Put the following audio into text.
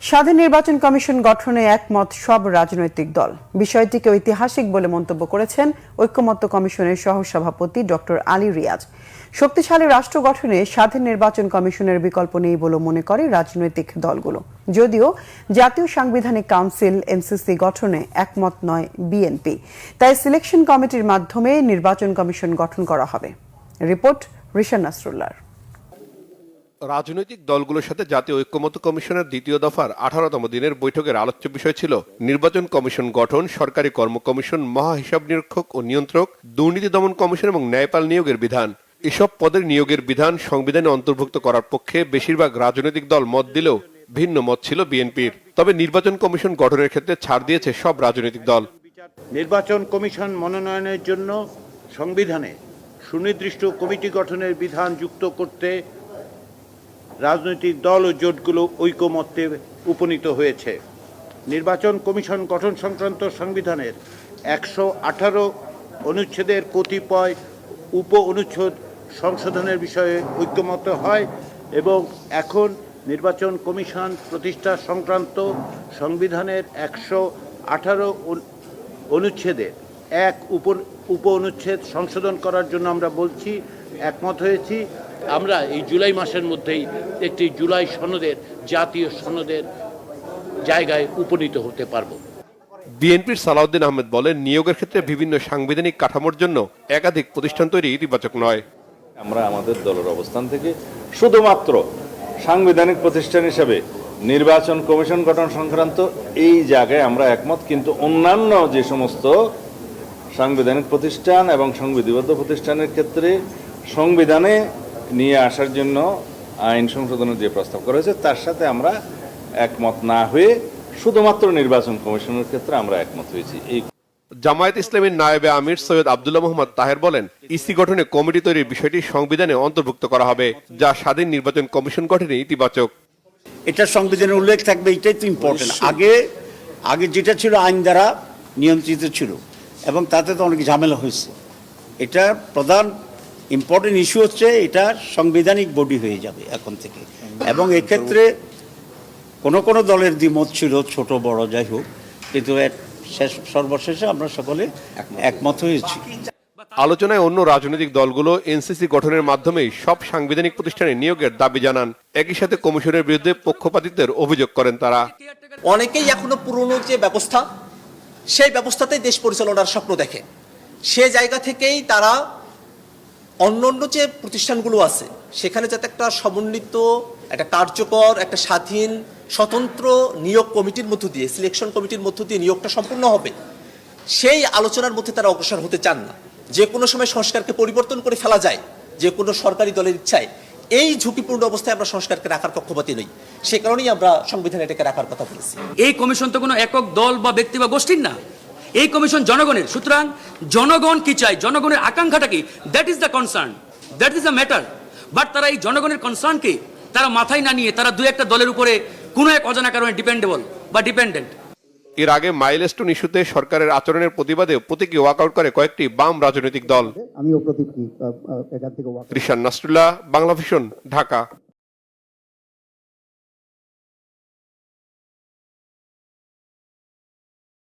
স্বাধীন নির্বাচন কমিশন গঠনে একমত সব রাজনৈতিক দল। বিষয়টিকে ঐতিহাসিক বলে মন্তব্য করেছেন ঐকমত্য কমিশনের সহসভাপতি ডক্টর আলী রিয়াজ। শক্তিশালী রাষ্ট্র গঠনে স্বাধীন নির্বাচন কমিশনের বিকল্প নেই বলে মনে করে রাজনৈতিক দলগুলো। যদিও জাতীয় সাংবিধানিক কাউন্সিল এনসিসি গঠনে একমত নয় বিএনপি, তাই সিলেকশন কমিটির মাধ্যমে নির্বাচন কমিশন গঠন করা হবে। রিপোর্ট রিশান নাসরুল্লাহ। রাজনৈতিক দলগুলোর সাথে জাতীয় ঐকমত্য কমিশনের দ্বিতীয় দফার 18তম দিনের বৈঠকের আলোচ্য বিষয় ছিল নির্বাচন কমিশন গঠন, সরকারি কর্ম কমিশন, মহা হিসাব নিরীক্ষক ও নিয়ন্ত্রক, দুর্নীতি দমন কমিশন এবং ন্যায়পাল নিয়োগের বিধান। এসব পদের নিয়োগের বিধান সংবিধানে অন্তর্ভুক্ত করার পক্ষে বেশিরভাগ রাজনৈতিক দল মত দিলেও ভিন্ন মত ছিল বিএনপির। তবে নির্বাচন কমিশন গঠনের ক্ষেত্রে ছাড় দিয়েছে সব রাজনৈতিক দল। নির্বাচন কমিশন মনোনয়নের জন্য সংবিধানে সুনির্দিষ্ট কমিটি গঠনের বিধান যুক্ত করতে রাজনৈতিক দল ও জোটগুলো ঐকমত্যে উপনীত হয়েছে। নির্বাচন কমিশন গঠন সংক্রান্ত সংবিধানের 118 অনুচ্ছেদের কতিপয় উপ অনুচ্ছেদ সংশোধনের বিষয়ে ঐকমত্য হয় এবং এখন নির্বাচন কমিশন প্রতিষ্ঠা সংক্রান্ত সংবিধানের 118 অনুচ্ছেদের এক উপ অনুচ্ছেদ সংশোধন করার জন্য আমরা বলছি, একমত হয়েছি। আমরা এই জুলাই মাসের মধ্যেই একটি জুলাই সনদের, জাতীয় সনদের জায়গায় উপনীত হতে পারব। বিএনপির সালাউদ্দিন আহমেদ বলেন, নিয়োগের ক্ষেত্রে বিভিন্ন সাংবিধানিক কাঠামোর জন্য একাধিক প্রতিষ্ঠান তৈরি ইতিবাচক নয়। আমরা আমাদের দলের অবস্থান থেকে শুধুমাত্র সাংবিধানিক প্রতিষ্ঠান হিসেবে নির্বাচন কমিশন গঠন সংক্রান্ত এই জায়গায় আমরা একমত, কিন্তু অন্যান্য যে সমস্ত সাংবিধানিক প্রতিষ্ঠান এবং সংবিধিবদ্ধ প্রতিষ্ঠানের ক্ষেত্রে সংবিধানে নিয়ে আসার জন্য আইন সংশোধনের যে প্রস্তাব করা হয়েছে তার সাথে আমরা একমত না হয়ে শুধুমাত্র নির্বাচন কমিশনের ক্ষেত্রে আমরা একমত হয়েছি। এই জামায়াত ইসলামীর নায়েবে আমির সৈয়দ আব্দুল্লাহ মোহাম্মদ তাহের বলেন, ইসি গঠনে কমিটি তৈরির বিষয়টি সংবিধানে অন্তর্ভুক্ত করা হবে, যা স্বাধীন নির্বাচন কমিশন গঠনে ইতিবাচক। এটা সংবিধানের উল্লেখ থাকবে, এটাই তো ইম্পর্টেন্ট। আগে যেটা ছিল আইন দ্বারা নিয়ন্ত্রিত ছিল এবং তাতে তো অনেক ঝামেলা হয়েছে। এটা প্রধান ইম্পর্টেন্ট ইস্যু হচ্ছে এটা সাংবিধানিক বডি হয়ে যাবে এখন থেকে। এবং এক্ষেত্রে কোনো দলের দ্বিমত ছিল, ছোট বড় যাই হোক, কিন্তু সর্বশেষে আমরা সকলে একমত হয়েছি। আলোচনায় অন্য রাজনৈতিক দলগুলো এনসিসি গঠনের মাধ্যমেই সব সাংবিধানিক প্রতিষ্ঠানে নিয়োগের দাবি জানান। একই সাথে কমিশনের বিরুদ্ধে পক্ষপাতিত্বের অভিযোগ করেন তারা। অনেকেই এখনো পুরনো যে ব্যবস্থা, সেই ব্যবস্থাতেই দেশ পরিচালনার স্বপ্ন দেখে। সে জায়গা থেকেই তারা অন্যান্য যে প্রতিষ্ঠানগুলো আছে সেখানে যাতে একটা সমন্বিত, একটা কার্যকর, একটা স্বাধীন স্বতন্ত্র নিয়োগ কমিটির মধ্য দিয়ে, সিলেকশন কমিটির মধ্য দিয়ে নিয়োগটা সম্পূর্ণ হবে, সেই আলোচনার মধ্যে তারা অগ্রসর হতে চান না। যে কোনো সময় সংস্কারকে পরিবর্তন করে ফেলা যায় যে কোনো সরকারি দলের ইচ্ছায়। এই ঝুঁকিপূর্ণ অবস্থায় আমরা সংস্কারকে রাখার পক্ষপাতী নই, সে কারণেই আমরা সংবিধানে এটাকে রাখার কথা বলেছি। এই কমিশন তো কোনো একক দল বা ব্যক্তি বা গোষ্ঠীর না, এই কমিশন জনগণের। সুতরাং জনগণ কি চায়, জনগণের আকাঙ্ক্ষাটা কি, that is the concern, that is the matter. But তারা এই জনগণের কনসার্নকে তারা মাথায় না নিয়ে তারা দু একটা দলের উপরে কোনো এক অজানা কারণে ডিপেন্ডেন্ট। এর আগে মাইলস্টোন ইস্যুতে সরকারের আচরণের প্রতিবাদে প্রতীকী ওয়াকআউট করে কয়েকটি বাম রাজনৈতিক দল। রিশান নাসরুল্লাহ, বাংলা ভিশন, ঢাকা।